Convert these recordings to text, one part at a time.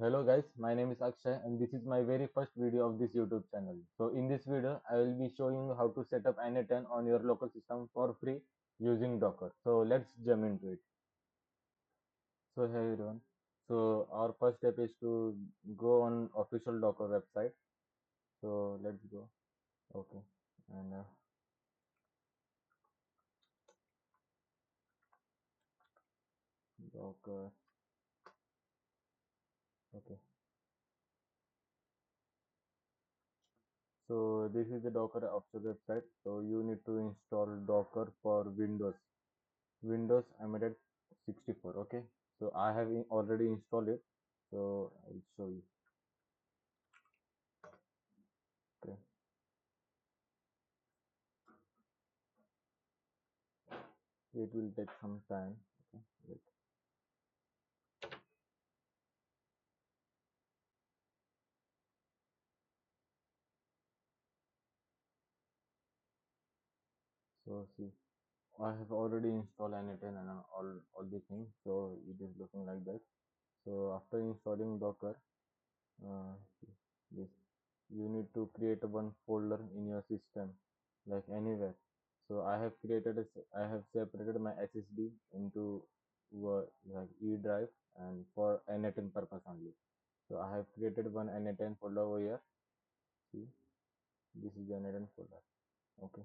Hello guys, my name is Akshay and this is my very first video of this YouTube channel. So in this video, I will be showing you how to set up n8n on your local system for free using Docker. So let's jump into it. So hey everyone. So our first step is to go on official Docker website. So let's go. Okay. And Docker. Okay. So this is the Docker official website. So you need to install Docker for Windows embedded 64. Okay, so I have already installed it, so I'll show you. Okay, it will take some time. Okay, wait. So see, I have already installed n8n and all the things, so it is looking like that. So after installing Docker, uh, this you need to create one folder in your system, like anywhere. So I have separated my SSD into like E drive and for n8n purpose only. So I have created one n8n folder over here. See, this is the n8n folder. Okay.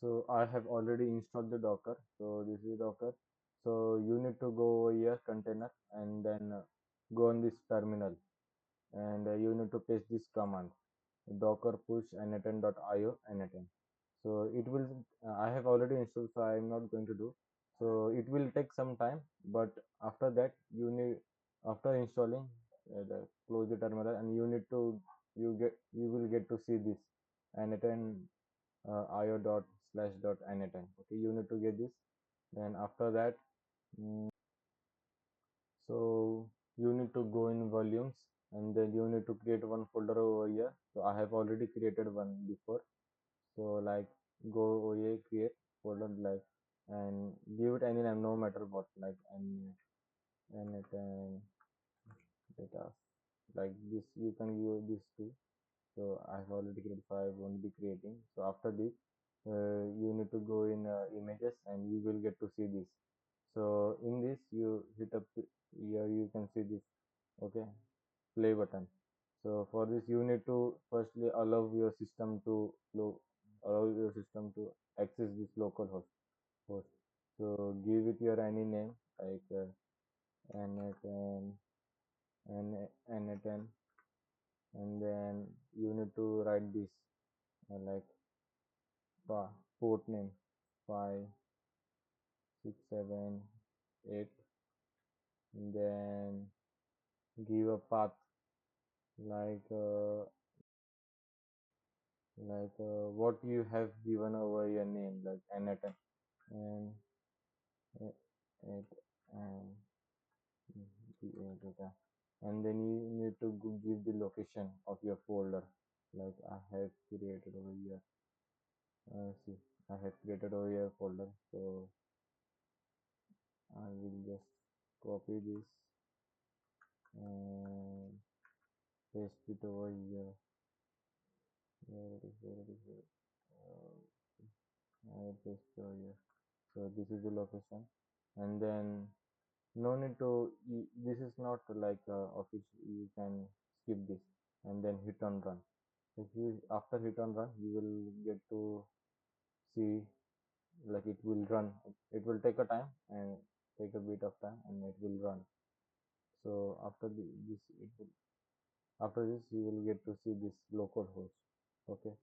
So I have already installed the Docker. So this is Docker. So you need to go over here container and then go on this terminal and you need to paste this command docker push n8n.io n8n. So it will I have already installed, so I am not going to do. So it will take some time, but after that after installing close the terminal and you need to you will get to see this n8n io dot slash dot n8n. Okay, you need to get this. Then after that, mm, so you need to go in volumes and then you need to create one folder over here. So I have already created one before. So like go over here, create folder like and give it any name, no matter what, like and it data like this. You can give this too. So I have already created, so I won't be creating. So after this, you need to go in images and you will get to see this. So in this you hit up here, you can see this. Okay, play button. So for this you need to firstly allow your system to access this local host. So give it your any name like n8n n8n and then you need to write this like port name 5 6 7 8, and then give a path like what you have given over your name like n8n and it and data, and then you need to give the location of your folder like I have created over here. See, I have created over here folder, so I will just copy this and paste it over here. Where it is, where it is, where it is. I will paste it over here. So this is the location, and then no need to. This is not like official. You can skip this and then hit on run. If you after hit on run, you will get to see like it will run. It will take a time and take a bit of time, and it will run. So after this, after this you will get to see this local host. Okay.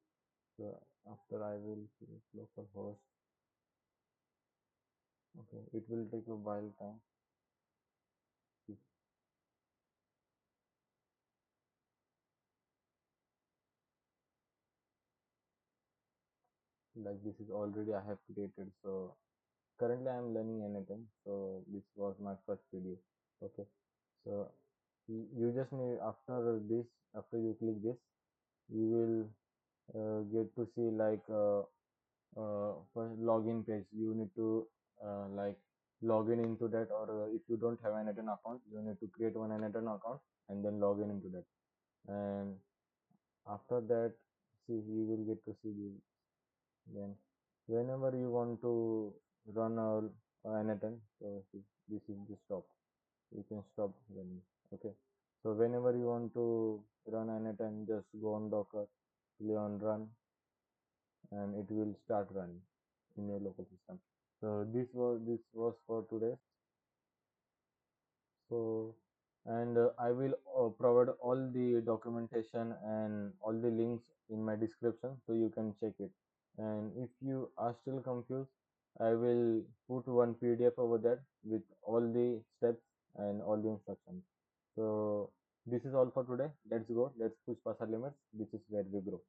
So after I will select local host. Okay, it will take a while time. Like this is already I have created. So currently I am learning anything. So this was my first video. Okay. So you just need after you click this, you will get to see like for login page. You need to like log in into that, or if you don't have an n8n account, you need to create one n8n account and then log in into that. And after that, see, you will get to see this. Then whenever you want to run a n8n, so see, this is the stop. You can stop running. Okay, so whenever you want to run n8n, just go on docker, play on run, and it will start running in your local system. So this was for today. So, and I will provide all the documentation and all the links in my description so you can check it. And if you are still confused, I will put one PDF over there with all the steps and all the instructions. So this is all for today. Let's go. Let's push past our limits. This is where we grow.